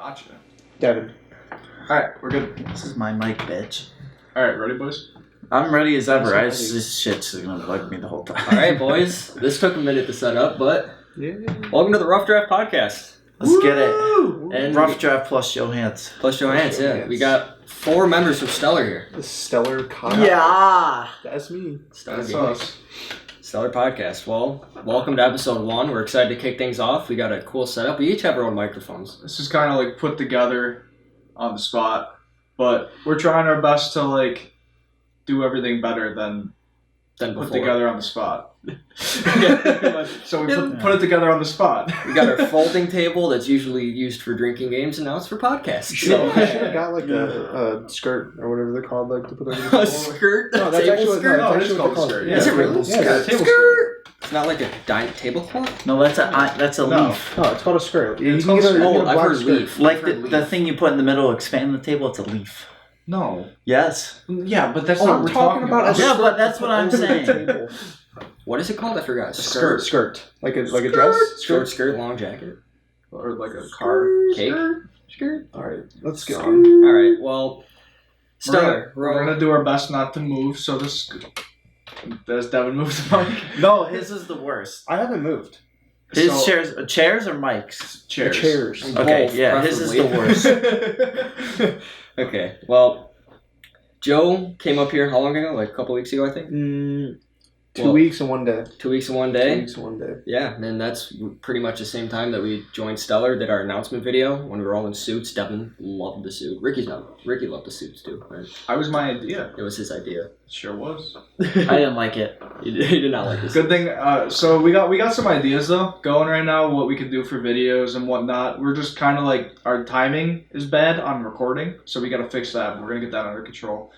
Gotcha. Devon. Alright, we're good. This is my mic, bitch. Alright, ready, boys? I'm ready as ever. This shit's gonna bug me the whole time. Alright, boys. This took a minute to set up, but welcome to the Rough Draft Podcast. Let's get it. And Rough Draft plus Johans. Plus Johans, yeah. We got 4 members from Stellar here. The Stellar Podcast. Yeah. That's me. That's us. Stellar Podcast. Well, welcome to episode 1. We're excited to kick things off. We got a cool setup. We each have our own microphones. This is kind of like put together on the spot, but we're trying our best to like do everything better than before. Put together on the spot. So we put it together on the spot. We got our folding table that's usually used for drinking games, and now it's for podcasts. So I should have got like a skirt or whatever they're called, like to put over the a skirt? No, that's table actually skirt? No, it is called a skirt. Yeah, Is it really? Yeah, Table skirt. It's not like a tablecloth? No, that's a leaf. No, it's called a skirt. Yeah, it's You can called get a a skirt. I've black heard skirt. leaf. Like the thing you put in the middle to expand the table, it's a leaf. No. Yes. Yeah, but that's Oh, not I'm what we're talking about. Yeah, but that's what I'm saying. What is it called? I forgot. Skirt. Like a dress. Short skirt, long jacket. Or like a car. Cake. Skirt. All right, let's go. All right. Well, Stellar. We're gonna do our best not to move. So this. Does Devon move the mic? No, his is the worst. I haven't moved. His So- chairs or mics? Chairs. Chairs. Okay, Both, yeah, his is the preferably. worst. Okay. Well, Joe came up here how long ago? Like a couple weeks ago, I think. 2 weeks and 1 day. 2 weeks and 1 2 day. weeks and 1 day. Yeah, and that's pretty much the same time that we joined Stellar, did our announcement video when we were all in suits. Devin loved the suit. Ricky loved the suits too, right? That was my idea. It was his idea. Sure was. I didn't like it. He did not like this. Good thing. So we got some ideas though going right now. What we could do for videos and whatnot. We're just kind of like our timing is bad on recording, so we got to fix that. We're gonna get that under control.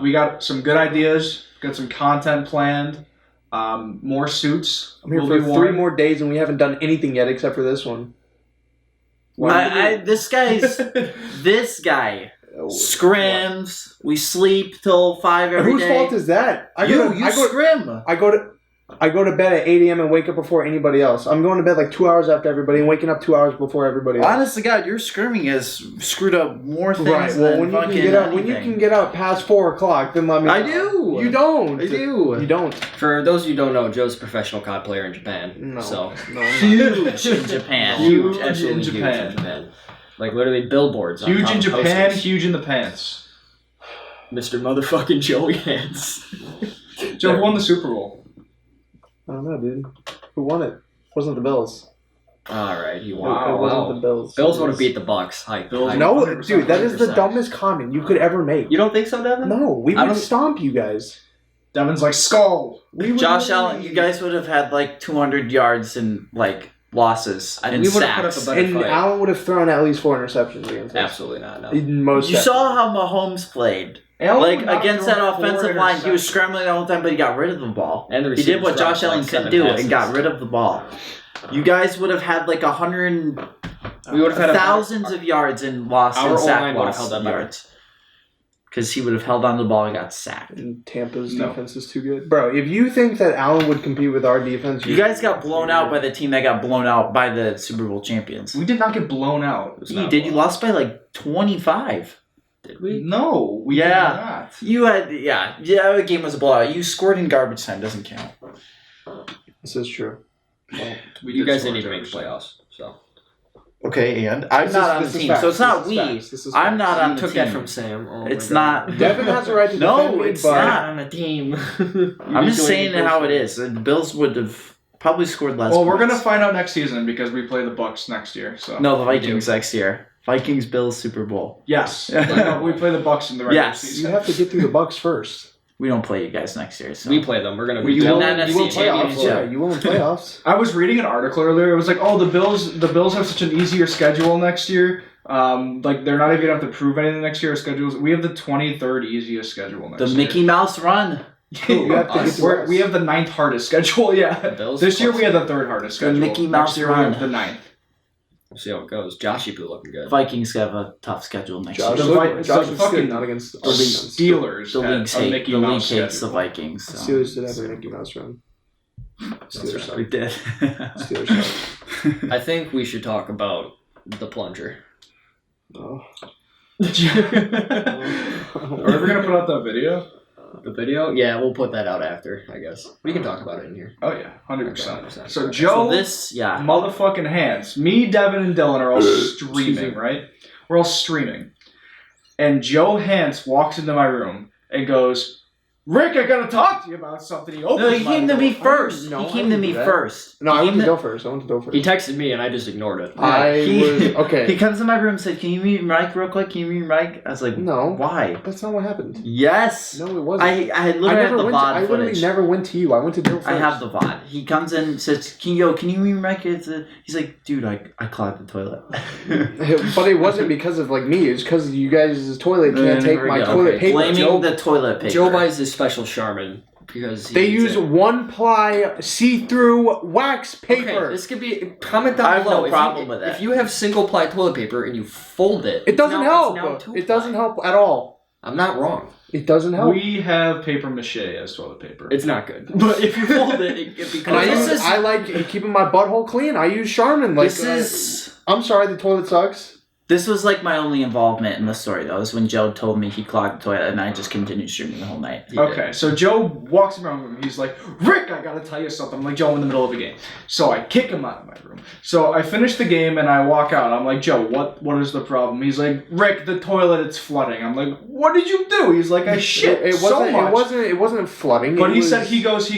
We got some good ideas. Got some content planned. More suits. I'm here will for be 3 worn. more days and we haven't done anything yet except for this one. This guy scrims. We sleep till 5 every Whose day. fault is that? You scrim. I go to bed at 8 a.m. and wake up before anybody else. I'm going to bed like 2 hours after everybody and waking up 2 hours before everybody else. Honest to God, your scrimming has screwed up more things Right. than Well, when you fucking can get out, anything. when you can get out past 4 o'clock, then let me. I do. You don't. I do. You don't. For those of you who don't know, Joe's a professional COD player in Japan. No. So No. I'm not. Huge in Japan. Huge absolutely in Japan. huge in Japan. Like literally billboards. on Huge top in of Japan. posters. Huge in the pants. Mr. Motherfucking Joey Hands. Joe who won the Super Bowl. I don't know, dude. Who won it? Wasn't the Bills. Alright, he It won. wasn't the Bills. Bills would have beat the Bucks. Bills- No, 100%. dude, that is the 100%. dumbest comment you could ever make. You don't think so, Devin? No, we I would don't- stomp you guys. Devon's like skull. We would Josh literally- Allen, you guys would have had like 200 yards and like losses and we would have put up sacks. a better And fight. Allen would have thrown at least 4 interceptions against us. Absolutely not. No. Most You saw how Mahomes played. Allen Like would not against throw that 4 offensive line, he was interceptions. scrambling the whole time, but he got rid of the ball. And the He did what receivers Josh dropped, Allen like, couldn't 7 do passes. and got rid of the ball. You guys would have had like 100 We would have had thousands of yards and lost Our and sack O-line would have loss held that better. yards. Because he would have held on to the ball and got sacked. And Tampa's No. defense is too good. Bro, if you think that Allen would compete with our defense... You guys got blown out by the team that got blown out by the Super Bowl champions. We did not get blown out. You did. You lost by like 25. Did we? No, we Yeah. did not. You had, yeah, the game was a blowout. You scored in garbage time, doesn't count. This is true. Well, You guys didn't even make the playoffs. So Okay, and I'm not on the team, so it's not we. I'm not on the took team. that from Sam. Oh It's my God. not. Devin has a right to No, defend me, it's but... not. on a team. I'm just saying how it is. The Bills would have probably scored less. Well, we're points. gonna find out next season because we play the Bucks next year. So No, the Vikings next year. Vikings, Bills, Super Bowl. Yes, no, we play the Bucks in the regular Yes. You season. have to get through the Bucks first. We don't play you guys next year. So. We play them. We're gonna. We be will- doing that you NFC will play off, championship. Yeah, you won playoffs. I was reading an article earlier. It was like, oh, the Bills have such an easier schedule next year. Like they're not even gonna have to prove anything next year. Our schedules. We have the 23rd easiest schedule next The year. Mickey Mouse run. You have to get Us. through We have the 9th hardest schedule. Yeah. Bills This year plus- we had the 3rd hardest The schedule. Mickey Mouse next year run. we have the 9th. We'll see how it goes. Joshy Poo looking good. Vikings have a tough schedule next Josh, year. The Vi- Josh the was fucking good, not against The Steelers. The had leagues a hate. Mickey The league Mouse hates the schedule. Vikings. So. Steelers did have a Mickey Mouse run. Steelers We suck. did. Steelers suck. I think we should talk about the plunger. Oh. Are we ever gonna put out that video? The video? Yeah, we'll put that out after, I guess. We can talk about it in here. Oh yeah, 100%. Okay. So Joe, yeah, motherfucking Hands. Me, Devon, and Dylan are all streaming, right? We're all streaming, and Joe Hans walks into my room and goes, "Rick, I gotta talk to you about something." He opens. No, he came to me first. No, He came to me first. No, I went to go first. He texted me and I just ignored it. Okay. He comes in my room and said, "Can you meet Mike real quick? Can you meet Mike?" I was like, No. Why? That's not what happened. Yes. No, it wasn't. I had literally had the VOD I literally footage. never went to you. I went to Dill first. I have the VOD. He comes in and says, Can you meet Mike? He's like, dude, I clogged the toilet. But it wasn't because of like me. It's because you guys' toilet can't take my toilet paper. Blaming the toilet paper. Joe buys his special Charmin because they use 1-ply see-through wax paper. Okay, this could be comment down I have below. no problem with that. If you have single-ply toilet paper and you fold it, It doesn't help. two-ply. It doesn't help at all. I'm not wrong. It doesn't help. We have paper mache as toilet paper. It's not good. But if you fold it, it And becomes. I like keeping my butthole clean. I use Charmin. Like I'm sorry, the toilet sucks. This was like my only involvement in the story, though. Was when Joe told me he clogged the toilet, and I just continued streaming the whole night. Okay, so Joe walks around the room. He's like, "Rick, I gotta tell you something." I'm like, "Joe, in the middle of a game." So I kick him out of my room. So I finish the game and I walk out. I'm like, "Joe, what is the problem?" He's like, "Rick, the toilet, it's flooding." I'm like, "What did you do?" He's like, "I shit It so much." It wasn't flooding. But he said he goes,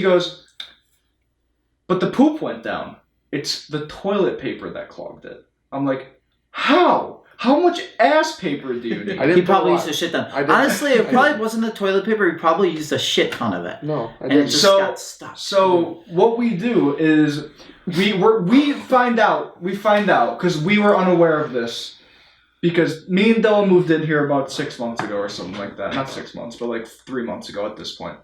"But the poop went down. It's the toilet paper that clogged it." I'm like, "How? How much ass paper do you need?" He probably used a shit ton. Honestly, it probably wasn't the toilet paper. He probably used a shit ton of it. No, I and didn't. it just got stuck. So what we do is we find out because we were unaware of this because me and Dylan moved in here about 6 months ago or something like that. Not 6 months, but like 3 months ago at this point.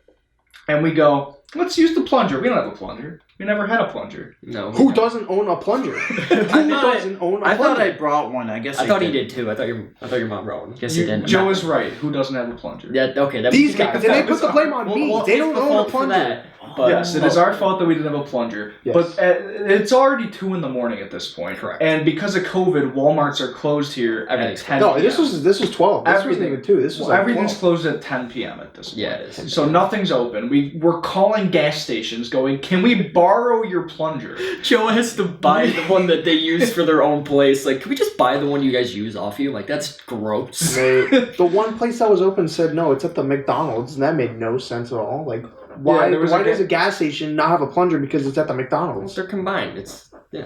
And we go, let's use the plunger. We don't have a plunger. We never had a plunger. No. Who doesn't own a plunger? I thought I brought one. I guess I thought he did too. I thought your mom brought one. Guess he didn't. Joe is right. Who doesn't have a plunger? Yeah. Okay. These guys. And they put the blame on me. They don't own a plunger. But, yes, it is our fault that we didn't have a plunger. Yes. But it's already 2 a.m. at this point. Correct. And because of COVID, Walmarts are closed here at 10 No, p.m. this was 12. This wasn't even 2. This was like everything's 12. closed at 10 p.m. at this point. Yeah, it is. So nothing's open. We're calling gas stations going, "Can we borrow your plunger?" Joe has to buy the one that they use for their own place. Like, can we just buy the one you guys use off you? Like, that's gross. The one place that was open said no, it's at the McDonald's, and that made no sense at all. Like, why does a gas station not have a plunger because it's at the McDonald's? They're combined. It's You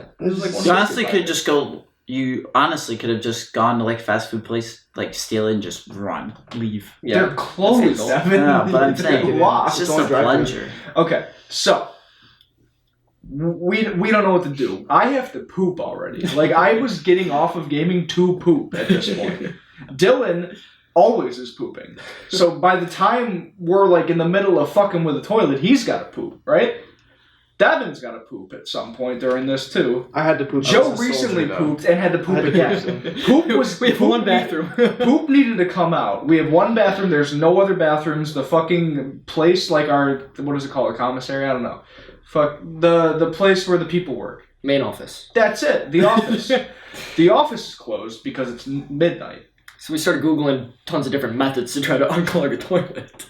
honestly could just go. You honestly could have just gone to like a fast food place, like steal it and just run, leave. Yeah. They're closed. Yeah, but I'm saying locked. it's just a plunger. Okay, so we don't know what to do. I have to poop already. Like I was getting off of gaming to poop at this point. Dylan always is pooping. So by the time we're like in the middle of fucking with the toilet, he's got to poop, right? Devon's got to poop at some point during this too. I had to poop. Joe recently pooped and had to poop again. Poop was we have one bathroom. Poop needed to come out. We have one bathroom. There's no other bathrooms. The fucking place, like our what is it called, a commissary? I don't know. Fuck the place where the people work. Main office. That's it. The office. The office is closed because it's midnight. So we started Googling tons of different methods to try to unclog a toilet.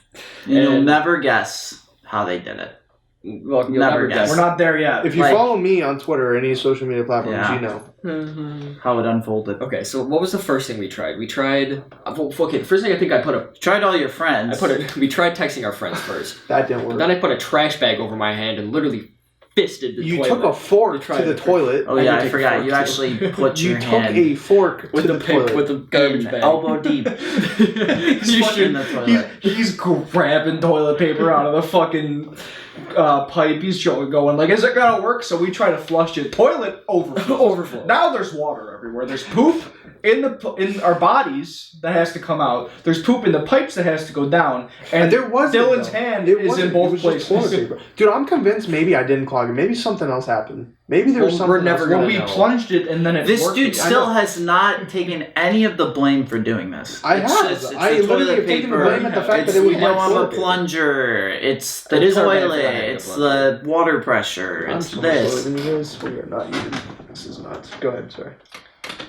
You'll never guess how they did it. Well, you'll Never guess. We're not there yet. If you follow me on Twitter or any social media platforms, you know. How it unfolded. Okay, so what was the first thing we tried? We tried. Okay, first thing I think I put a. Tried all your friends. We tried texting our friends first. That didn't work. Then I put a trash bag over my hand and literally fisted the toilet. You took a fork to the toilet. Oh yeah, I forgot. You actually put your hand. You took a fork with to the toilet. with the garbage bag. Elbow deep. in the toilet. He's grabbing toilet paper out of the fucking pipe. He's going like, "Is it gonna work?" So we try to flush it. Toilet overflow. Now there's water everywhere. There's poop in our bodies that has to come out. There's poop in the pipes that has to go down. And there was Dylan's hand is in both places. Dude, I'm convinced maybe I didn't clog it. Maybe something else happened. Maybe there was something. We're never gonna we know. plunged it and then it. This worked dude again. still has not taken any of the blame for doing this. I have. It's I the literally toilet have taken the paper. blame at the fact It's that it was we my don't have a toilet paper. plunger. It's the It is our bad for toilet. not having a It's plunger. the water pressure. I'm It's so this. slower than you guys. We are not even. This is nuts. Go ahead. Sorry.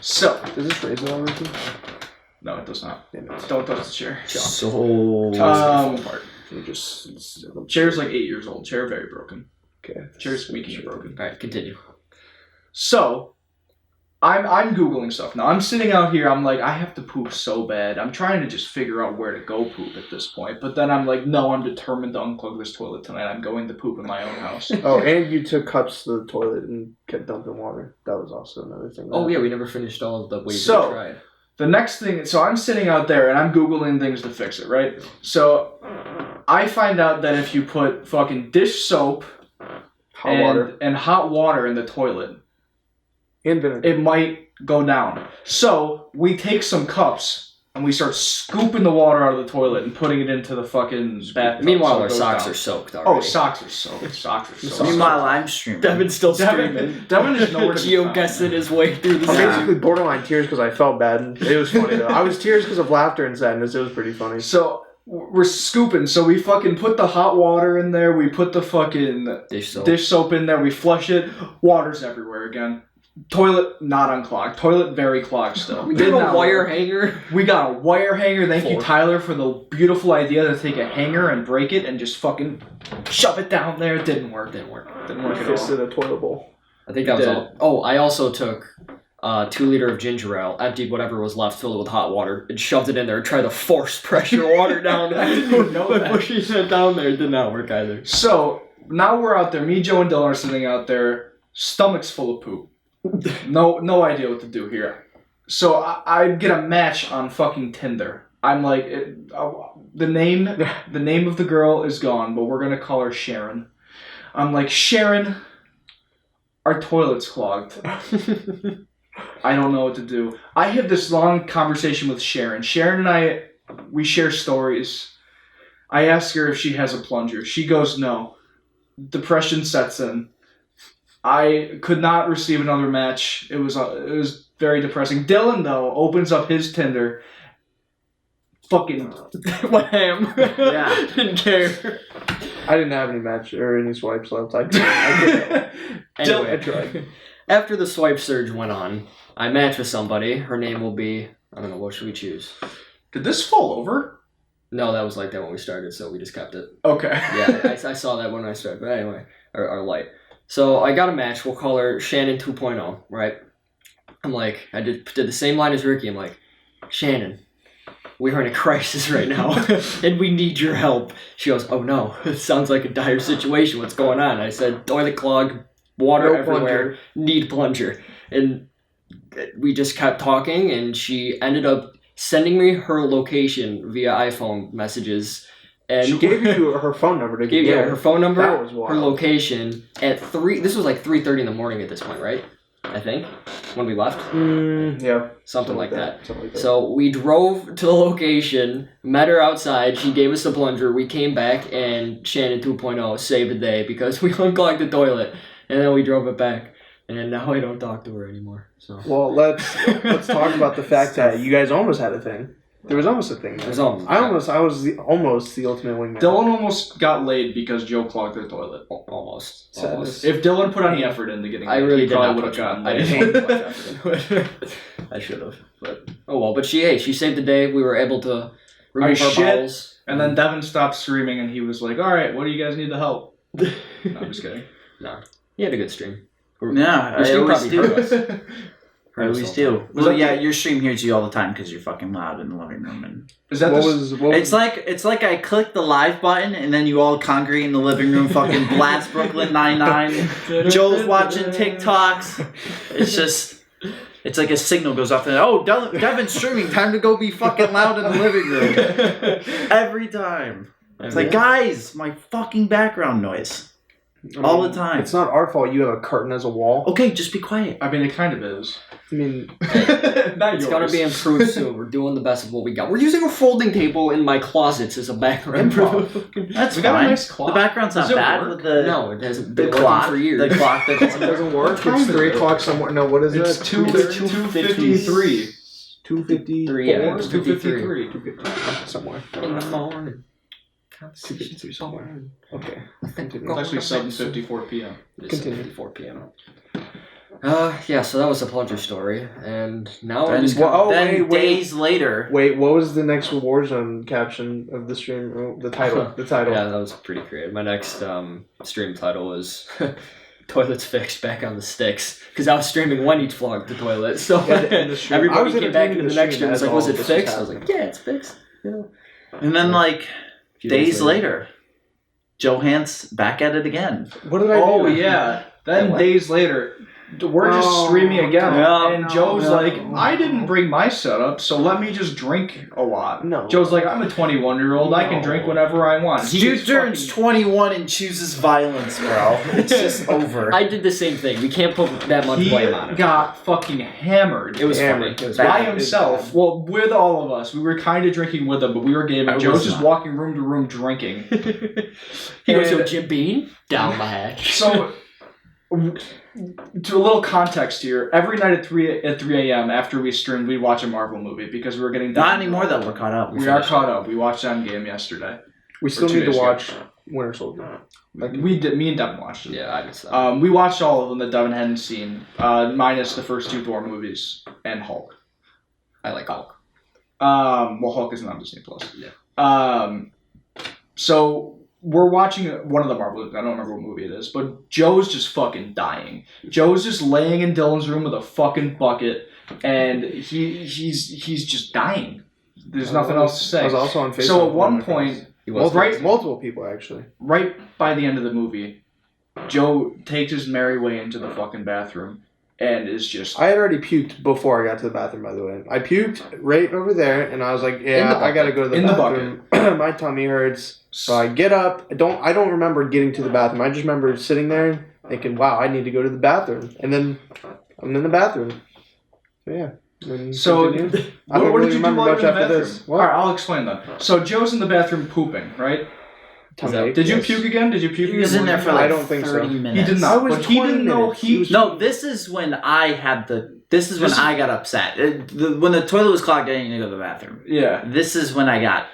So, Does this raise it already? no, it does not. Yeah, no. Don't touch the chair. So Apart. You just Chair's like 8 years old. Chair very broken. okay. Chair's squeaky and broken. All right, continue. So, I'm Googling stuff. Now, I'm sitting out here, I'm like, I have to poop so bad. I'm trying to just figure out where to go poop at this point. But then I'm like, no, I'm determined to unclog this toilet tonight. I'm going to poop in my own house. Oh, and you took cups to the toilet and kept dumping water. That was also another thing. Oh yeah, we never finished all of the ways So- we tried. The next thing, so I'm sitting out there and I'm Googling things to fix it, right? So, I find out that if you put fucking dish soap Hot water and hot water in the toilet, and vinegar. it might go down. So we take some cups and we start scooping the water out of the toilet and putting it into the fucking bathtub. Meanwhile, so it our goes socks down. are soaked already. Oh, socks are soaked. Socks are soaked. meanwhile, I'm streaming. Devin's still streaming. Devon is nowhere to be found. Geoguessing his way through the I'm Yeah. basically borderline tears because I felt bad. It was funny though. I was tears because of laughter and sadness. It was pretty funny. So we're scooping. So we fucking put the hot water in there. We put the fucking dish soap in there. We flush it. Water's everywhere again. Toilet not unclogged. Toilet very clogged still. We did a not wire work. hanger. We got a wire hanger. Thank you, Four. Tyler, for the beautiful idea to take a hanger and break it and just fucking shove it down there. It didn't work. Didn't work. Didn't work at Fisted all. a toilet bowl. I think that was Did. all. Oh, I also took 2 liter of ginger ale, emptied whatever was left, filled it with hot water, and shoved it in there and tried to force pressure water down. I didn't know that. Pushing it down there did not work either. So now we're out there. Me, Joe, and Dylan are sitting out there. Stomachs full of poop. No idea what to do here. So I get a match on fucking Tinder. I'm like, the name of the girl is gone, but we're gonna call her Sharon. I'm like, Sharon, our toilet's clogged. I don't know what to do. I have this long conversation with Sharon. Sharon and we share stories. I ask her if she has a plunger. She goes, no. Depression sets in. I could not receive another match. It was very depressing. Dylan, though, opens up his Tinder. Fucking Wham! Yeah. Didn't care. I didn't have any match or any swipes left. I tried. Anyway, I tried. after the swipe surge went on, I matched with somebody. Her name will be, I don't know, what should we choose? Did this fall over? No, that was like that when we started, so we just kept it. Okay. Yeah, I saw that when I started. But anyway, our light. So I got a match. We'll call her Shannon 2.0, right? I'm like, I did the same line as Ricky. I'm like, Shannon, we are in a crisis right now, and we need your help. She goes, oh no, it sounds like a dire situation. What's going on? I said, toilet clog, water No everywhere, plunger. need plunger. And we just kept talking, and she ended up sending me her location via iPhone messages. And She gave you her phone number to gave get her phone number, That was wild. her location at 3. This was like 3:30 in the morning at this point, right? I think when we left, Yeah. something like that. Something like that. So we drove to the location, met her outside. She gave us the plunger. We came back, and Shannon 2.0 saved the day because we unclogged the toilet, and then we drove it back. And now I don't talk to her anymore. So Well, let's talk about the fact that you guys almost had a thing. There was almost a thing. There's almost- I was almost the ultimate wingman. Dylan almost got laid because Joe clogged their toilet. almost. Sadness. If Dylan put any effort into getting I laid, really he did probably not would have put. gotten I laid. didn't put much effort into it. I should have, but oh well. But she saved the day. We were able to remove our shit. bowels. And then Devin stopped screaming and he was like, alright, what do you guys need to help? No, I'm just kidding. He had a good stream. Yeah, Your I stream always probably do. hurt us. I Hurt us always all. do. Was Well, that yeah, the- your stream hears you all the time because you're fucking loud in the living room, and Is that What this? was it's like I click the live button and then you all congregate in the living room, fucking blast Brooklyn Nine-Nine. Joe's watching TikToks. It's just, it's like a signal goes off and Devin's streaming. Time to go be fucking loud in the living room. Every time. It's like, guys, my fucking background noise. All the time. It's not our fault you have a curtain as a wall. Okay, just be quiet. I mean, it kind of is. I mean, Not It's yours. gonna be improved soon. We're doing the best of what we got. We're using a folding table in my closets as a background. That's We fine. got a nice clock. The background's not Does it bad work? with the No, it hasn't the been clock working for years. The clock that it doesn't work. What time It's is 3 it? o'clock somewhere. No, what is It's it? 2:53. 2:53. Yeah, It's 2:53. 2:53. Somewhere. in the morning. 2:52 somewhere. Okay. It's actually 7:54 p.m. It's Continue. 7:54 p.m. Yeah, so that was a plunger story, and now Then, I'm just days later. Wait, what was the next Warzone caption of the stream? Oh, the title. The title. Yeah, that was pretty creative. My next stream title was "Toilets Fixed, Back on the Sticks," because I was streaming when he flogged the toilet. So everybody came back into the next stream and was like, "Was it fixed?" I was like, "Yeah, it's fixed." Yeah. And then days later, Johan's back at it again. What did I do? Oh yeah. Then days later, we're just streaming again, and Joe's like, I didn't bring my setup, so let me just drink a lot. No. Joe's like, I'm a 21-year-old, I can drink whenever I want. Dude turns 21 and chooses violence, bro. It's just over. I did the same thing. We can't put that much blame on He him. got fucking hammered. It was Hammered. funny. It was By bad. himself. Well, with all of us. We were kind of drinking with him, but we were gaming. Joe's just walking room to room drinking. He goes, "Yo, Jim Bean, down the hatch." So, to a little context here, every night at 3 a.m. after we streamed, we watch a Marvel movie because we were getting done. Not anymore that we're caught up. We are caught up. We watched Endgame yesterday. We still 2 need to days ago. watch Winter Soldier. We did. Me and Devon watched it. Yeah, I just. We watched all of them that Devon hadn't seen, minus the first 2 Thor movies and Hulk. I like Hulk. Well, Hulk isn't on Disney Plus. Yeah. So we're watching one of the Marvel movies. I don't remember what movie it is, but Joe's just fucking dying. Joe's just laying in Dylan's room with a fucking bucket, and he's just dying. There's nothing else to say. I was also on Facebook. So at one point, multiple people actually. right by the end of the movie, Joe takes his merry way into the fucking bathroom and is just... I had already puked before I got to the bathroom, by the way. I puked right over there, and I was like, yeah, I gotta go to the bathroom. My tummy hurts. So I get up. I don't remember getting to the bathroom. I just remember sitting there thinking, wow, I need to go to the bathroom. And then I'm in the bathroom. So yeah. So, I don't what did really you do remember while much you were in the after bathroom? this. What? Alright, I'll explain then. So Joe's in the bathroom pooping, right? Did you puke again? Did you puke again? He was in there for I like don't think 30 so. minutes. He did not. I was But he 20 didn't know minutes. he... No, this is when I had when I got upset. When the toilet was clogged, I didn't need to go to the bathroom. Yeah. This is when I got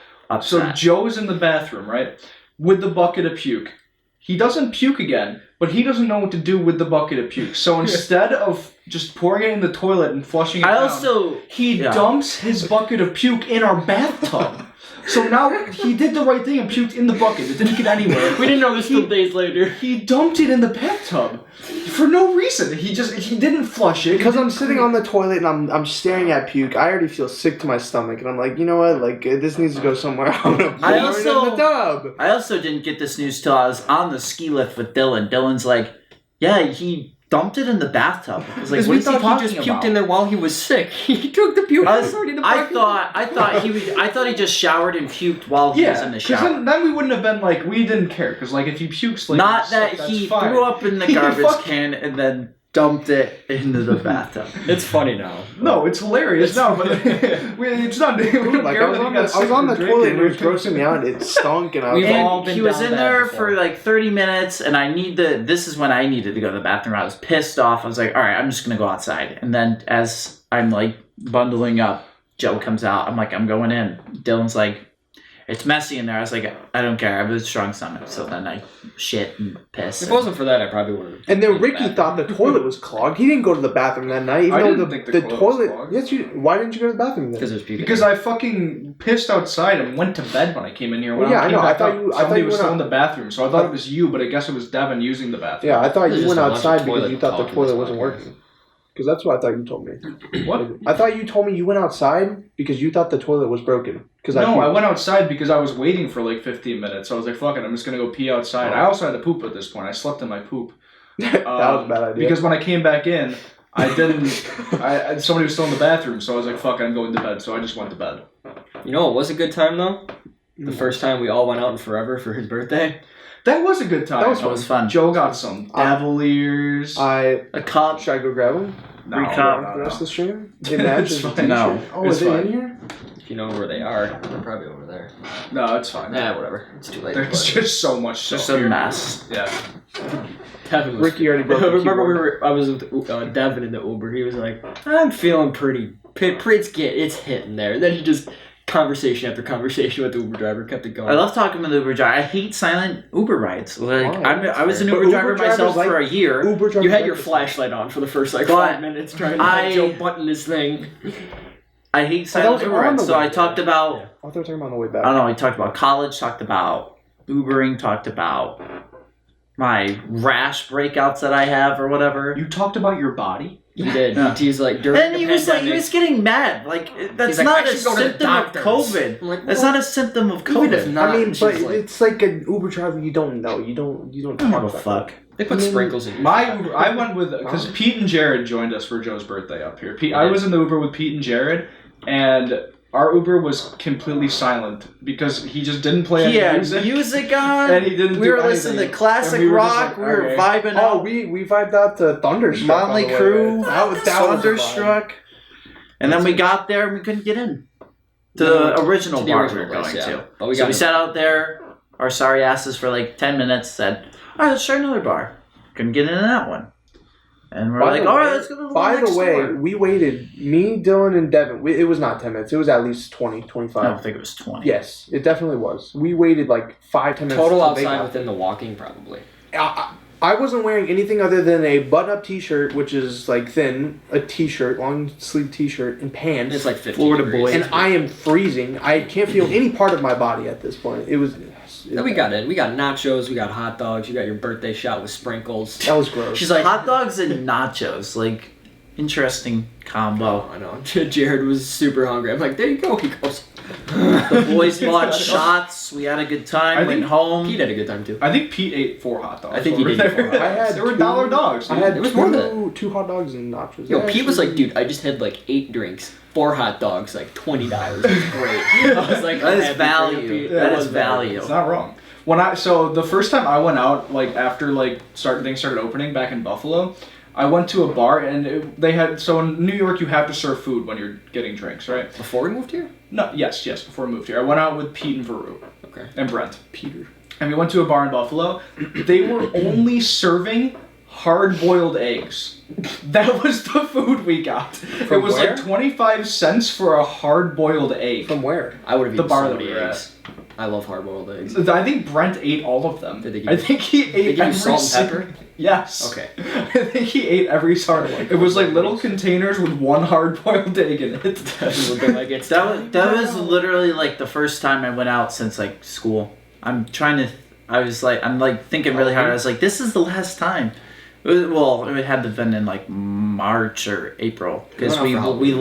So upset. Joe's in the bathroom, right? With the bucket of puke. He doesn't puke again, but he doesn't know what to do with the bucket of puke. So instead of just pouring it in the toilet and flushing it down, he dumps his bucket of puke in our bathtub. So now he did the right thing and puked in the bucket. It didn't get anywhere. We didn't know this till days later. He dumped it in the bathtub for no reason. He didn't flush it Because I'm sitting on the toilet and I'm staring at puke. I already feel sick to my stomach, and I'm like, you know what? Like this needs to go somewhere. I'm gonna pour it in the tub. I also didn't get this news till I was on the ski lift with Dylan. Dylan's like, yeah, he dumped it in the bathtub. I was like, Because what we is he thought talking he just about? puked in there while he was sick. He took the puke. I thought he just showered and puked while he was in the shower. Because then we wouldn't have been like, we didn't care. Because like if he pukes like Not that that's he fine. threw up in the garbage can and then dumped it into the bathtub. It's funny now. No, it's hilarious. No, but it's not. We don't Like, care I was that on he got the, I was sick on the from toilet and it was drinking. grossing me out. It stunk, and I was We've like, all been He was down in that there before. for like 30 minutes, and this is when I needed to go to the bathroom. I was pissed off. I was like, all right, I'm just going to go outside. And then as I'm like bundling up, Joe comes out. I'm like, I'm going in. Dylan's like, it's messy in there. I was like, I don't care. I have a strong stomach. So then I shit and piss. If it wasn't for that, I probably would have. And then Ricky thought the toilet was clogged. He didn't go to the bathroom that night. Even I though didn't think the toilet was clogged. Yes, you. Why didn't you go to the bathroom then? Because there's puke. Because I fucking pissed outside and went to bed when I came in here. When Well, yeah, I I came know. I back thought up, you- I somebody thought you was went still out- in the bathroom, so I thought it was you, but I guess it was Devon using the bathroom. Yeah, I thought There's you just went a bunch of outside because toilet you thought the talk in toilet this wasn't podcast. working. Because that's what I thought you told me. What? I thought you told me you went outside because you thought the toilet was broken. No, I went outside because I was waiting for like 15 minutes. So I was like, fuck it, I'm just going to go pee outside. I also had to poop at this point. I slept in my poop. that was a bad idea. Because when I came back in, I didn't... somebody was still in the bathroom, so I was like, fuck it, I'm going to bed. So I just went to bed. You know, it was a good time though. The first time we all went out in forever for his birthday. That was a good time. That was fun. Joe got some Cavaliers. a cup. Should I go grab them? No, free cup. For the rest of the stream? It's Imagine. fine. No. Oh, It's are they fine. in here? If you know where they are, they're probably over there. No, it's fine. Nah, whatever. It's too late. There's just so much It's just stuff a here. mess. Yeah. Devin was, Ricky already broke the remember keyboard. I was with Devin in the Uber. He was like, I'm feeling pretty. It's hitting there. And then he just conversation after conversation with the Uber driver. Kept it going. I love talking with the Uber driver. I hate silent Uber rides. Like Oh, I was an But Uber driver drivers myself like for a year. Uber drivers You had like your this. flashlight on for the first like But 5 minutes trying to I- help Joe button his thing. I hate that silent was Uber on rides. the So way I there. talked about. Yeah. I thought they were talking about on the way I back. don't know. We talked about college. Talked about Ubering. Talked about my rash breakouts that I have or whatever. You talked about your body. He did. Yeah. He's like during Then the he was like, he pandemic, was getting mad. Like that's he's like, not "I a should go to the symptom of doctors." COVID. I'm like, That's well, not a symptom of even if COVID. not, I mean, it's but just like, it's like an Uber driver you don't know. You don't I talk don't give a about fuck. they put I mean, sprinkles in your I went with because Pete and Jared joined us for Joe's birthday up here. I was in the Uber with Pete and Jared, and our Uber was completely silent because he just didn't play any He had music. music on. And he didn't We do were listening to anything. classic And we were just rock. like, we were okay. vibing Oh, out. we vibed out to Thunderstruck. Motley on the way Crue. there. That was a vibe. Thunderstruck. And then we got there and we couldn't get in to the original to the bar original we were place, going yeah. to. But we So got we sat out there, our sorry asses for like 10 minutes, said, all right, let's try another bar. Couldn't get into that one. And we're By like, the all right, way- let's go to the one By next the way, door. we waited, me, Dylan, and Devon. It was not 10 minutes. It was at least 20, 25. I don't think it was 20. Yes, it definitely was. We waited like 5-10 minutes. total till they outside got- within the walking probably. I wasn't wearing anything other than a button-up T-shirt, which is like thin, a T-shirt, long-sleeve T-shirt, and pants. It's like 50 Florida degrees. boy. and I am freezing. I can't feel any part of my body at this point. It was. Then we got in. We got nachos. We got hot dogs. You got your birthday shot with sprinkles. That was gross. She's like, Hot dogs and nachos. Like, interesting combo. oh, I know. Jared was super hungry. I'm like, there you go. He goes. The boys bought shots. We had a good time. I Went think home. Pete had a good time too. I think Pete ate 4 hot dogs. I think he over did eat there. 4 hot I had They were two- dollar dogs. I Dude. had It was more than two hot dogs and nachos. Yo, Yeah, Pete was like, actually- dude, I just had like 8 drinks, 4 hot dogs, like $20. It was great. I was like, That I'm is happy for value. you, Pete. That It is was value. It's not wrong. So the first time I went out, like after like things started opening back in Buffalo, I went to a bar and they had, so in New York you have to serve food when you're getting drinks, right? Before we moved here? No, yes, before I moved here. I went out with Pete and Veru Okay. and Brent. Peter. And we went to a bar in Buffalo. They were only serving hard-boiled eggs. That was the food we got. It From was where? like 25 cents for a hard-boiled egg. From where? I would have The eaten bar so that many we were eggs. I love hard-boiled eggs. I think Brent ate all of them. Did they give I you- think he They ate give you every salt and single- pepper? Yes. Okay. I think he ate every sort. It was like little containers with one hard-boiled egg in it. Like, it's That was literally like the first time I went out since like school. I'm thinking really hard. I was like, this is the last time. It had to have been in like March or April because We went out for we Halloween.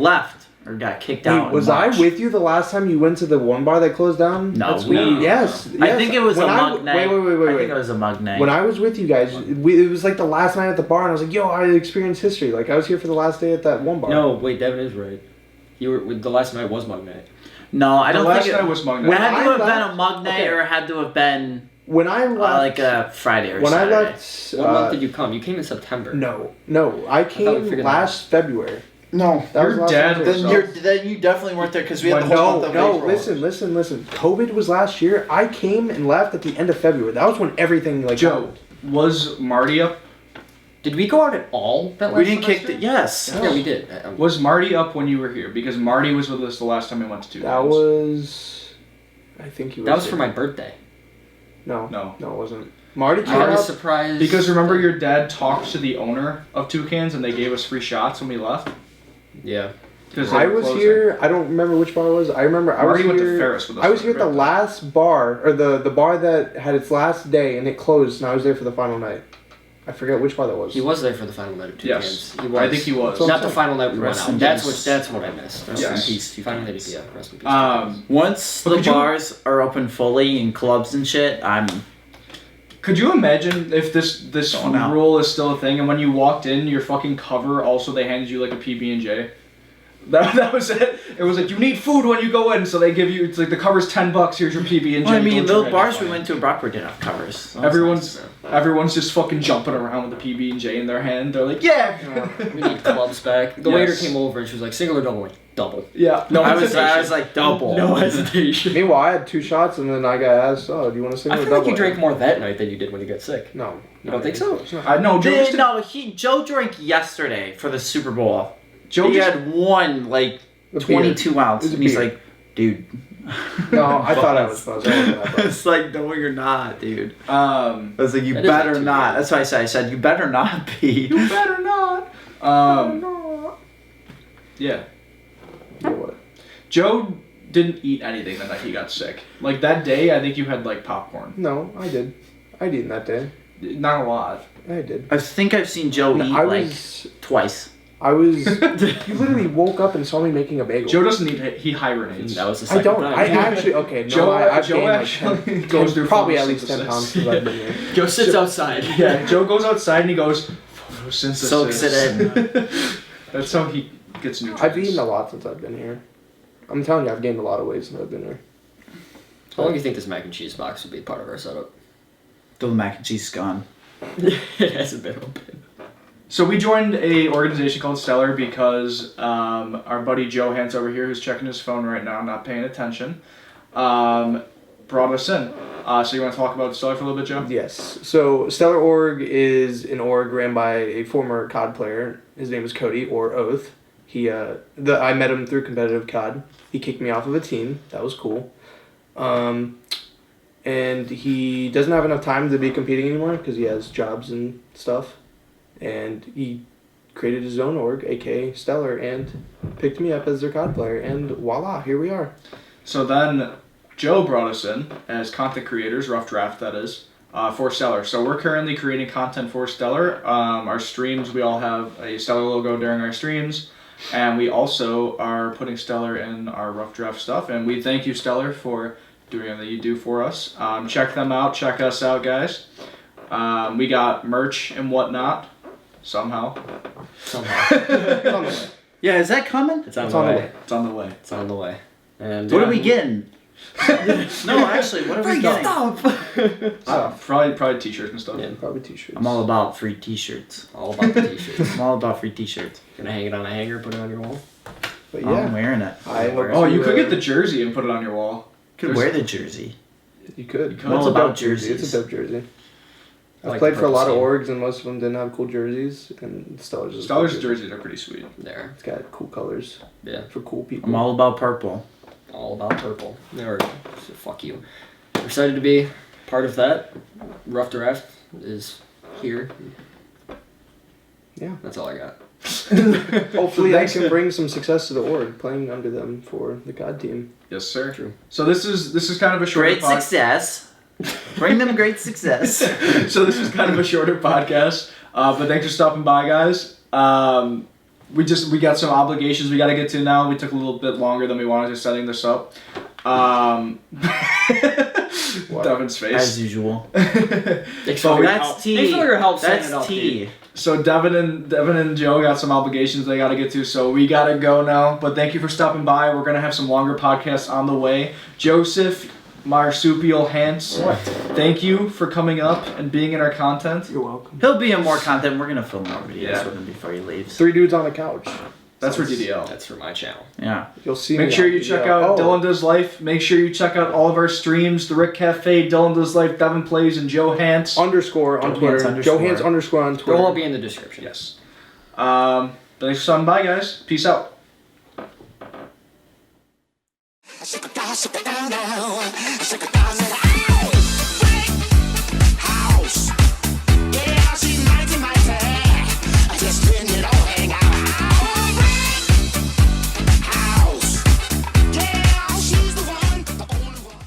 left or got kicked out. Wait, in was I March. with you the last time you went to the one bar that closed down? No, That's we- weird. Yes, I yes. think it was When a I- mug night. Wait, I wait. think it was a mug night. When I was with you guys, it was like the last night at the bar, and I was like, "Yo, I experienced history." Like I was here for the last day at that one bar. No, wait, Devin is right. You were the last night was Mug Night. No, I The don't last think it night was Mug It Night. had to I have been left- a mug night okay. or it had to have been When I left, like a Friday or when Saturday. I left, What month did you come? You came in September. no, I we came figured that last February. No. That was Your last dad February. was Then you definitely weren't there because we had the When- whole month of No, April. listen. COVID was last year. I came and left at the end of February. That was when everything like Joe, was Marty up? Did we go out at all that last We didn't semester? kick the yes. Yeah, we did. Was Marty up when you were here? Because Marty was with us the last time we went to Two That Guns. was, I think he was. That was for there. my birthday. No. No, it wasn't. Marty came I was up. surprised. Because remember your dad talked to the owner of Toucans and they gave us free shots when we left? Yeah. Because they I were was closing. here. I don't remember which bar it was. I remember I was Marty went to here. Ferris with us. I was for here at the birthday. last bar, or the bar that had its last day, and it closed, and I was there for the final night. I forget which bar that was. He was there for the final night of Yes. He was. I think he was. So- Not the final night we went Rest out. in That's peace. what I missed. Rest Yes. in peace. He finally did. Yeah. Rest in peace. Once But the could you- bars are open fully and clubs and shit, Could you imagine if this Going out. rule is still a thing and when you walked in, your fucking cover also they handed you like a PB&J? That was it. It was like you need food when you go in, so they give you. It's like the cover's $10. Here's your PB&J. well, I mean, Don't those you bars make it we went to in Brockport didn't have covers. So that's Everyone's nice. everyone's just fucking jumping around with the PB&J in their hand. They're like, yeah, We need clubs back. The Yes. waiter came over and she was like, single or double? I'm like, double. yeah. No I was hesitation. like double. No hesitation. Meanwhile, I had 2 shots, and then I got asked, "Oh, do you want to sing I or feel double?" like you drank more that night than you did when you got sick. No, You don't think so? I know Joe. Just No, Joe drank yesterday for the Super Bowl. Joe He just had one like 22 ounce. It's a And he's beer. like, dude. No, I thought I was buzzed. I wasn't that buzzed. It's like, no, you're not, dude. I I was like, you That is better like not. 2 That's what I said. I said, you better not be. You better not. Yeah. Yeah, what? Joe didn't eat anything the night he got sick. Like that day, I think you had like popcorn. No, I did. I'd eaten that day. Not a lot. I did. I think I've seen Joe No, eat I like was. twice. I was. You literally woke up and saw me making a bagel. Joe doesn't eat. He hibernates. That was the I second don't. time. I actually. Okay. No, Joe- I've Joe gained like actually 10, goes through probably at least 10 photosynthesis. pounds since I've been here. Joe sits outside. Yeah, Joe goes outside and he goes photosynthesis. Soaks it in. That's how he gets nutrients. I've eaten a lot since I've been here. I'm telling you, I've gained a lot of weight since I've been here. How long do you think this mac and cheese box would be part of our setup? The mac and cheese is gone. It hasn't been open. So we joined a organization called Stellar because our buddy Joe Hans over here, who's checking his phone right now, not paying attention, brought us in. So you want to talk about Stellar for a little bit, Joe? Yes. So Stellar Org is an org ran by a former COD player. His name is Cody, or Oath. I met him through competitive COD. He kicked me off of a team. That was cool. And he doesn't have enough time to be competing anymore because he has jobs and stuff. And he created his own org, aka Stellar, and picked me up as their COD player. And voila, here we are. So then Joe brought us in as content creators, rough draft that is, for Stellar. So we're currently creating content for Stellar. Our streams, we all have a Stellar logo during our streams. And we also are putting Stellar in our rough draft stuff. And we thank you, Stellar, for doing everything you do for us. Check them out. Check us out, guys. We got merch and whatnot. Somehow. It's on the way. Yeah, is that coming? It's on It's the on the way. way. It's on the way. It's on the way. And What are we getting? No, actually, what are we getting? Probably t-shirts and stuff. Yeah. Probably t-shirts. I'm all about free t-shirts. All about the t-shirts. I'm all about free t-shirts. Gonna hang it on a hanger, put it on your wall. But I'm yeah, wearing it. I hope Oh, you to, could get the jersey and put it on your wall. Could wear the jersey. You could. could. All It's a about dope jersey. It's jerseys. a dope jersey. I I've like played the for a lot of purple orgs, and most of them didn't have cool jerseys, and Stellar's is a Stellar's cool jersey. jerseys are pretty sweet. There. It's got cool colors Yeah. for cool people. I'm all about purple. All about purple. Or, so fuck you. We're excited to be part of that. Rough Draft is here. Yeah. That's all I got. Hopefully, I can bring some success to the org, playing under them for the COD team. Yes, sir. True. So this is kind of a shorter Great success. Bring them great success. So this is kind of a shorter podcast, but thanks for stopping by, guys. We got some obligations we got to get to now. We took a little bit longer than we wanted to setting this up. Devin's face. As usual. Thanks Oh, for your That's help. tea. Thanks for your help setting it That's up, tea. dude. So Devon and Joe got some obligations they got to get to, so we got to go now. But thank you for stopping by. We're gonna have some longer podcasts on the way. Joseph Marsupial Hans, thank you for coming up and being in our content. You're welcome. He'll be in more content. We're gonna film more videos Yeah. with him before he leaves. 3 dudes on a couch. That's for DDL. That's for my channel. Yeah. You'll see me Make sure on you video. check out Oh, Dylan Does Life. Make sure you check out all of our streams. The Rick Cafe, Dylan Does Life, Devon Plays, and Joe Hans. Underscore on Joe Twitter. Hans Joe underscore. Hans underscore on They'll Twitter. all be in the description. Yes. Thanks for stopping by, guys. Peace out. I shook it down now. I shook it down.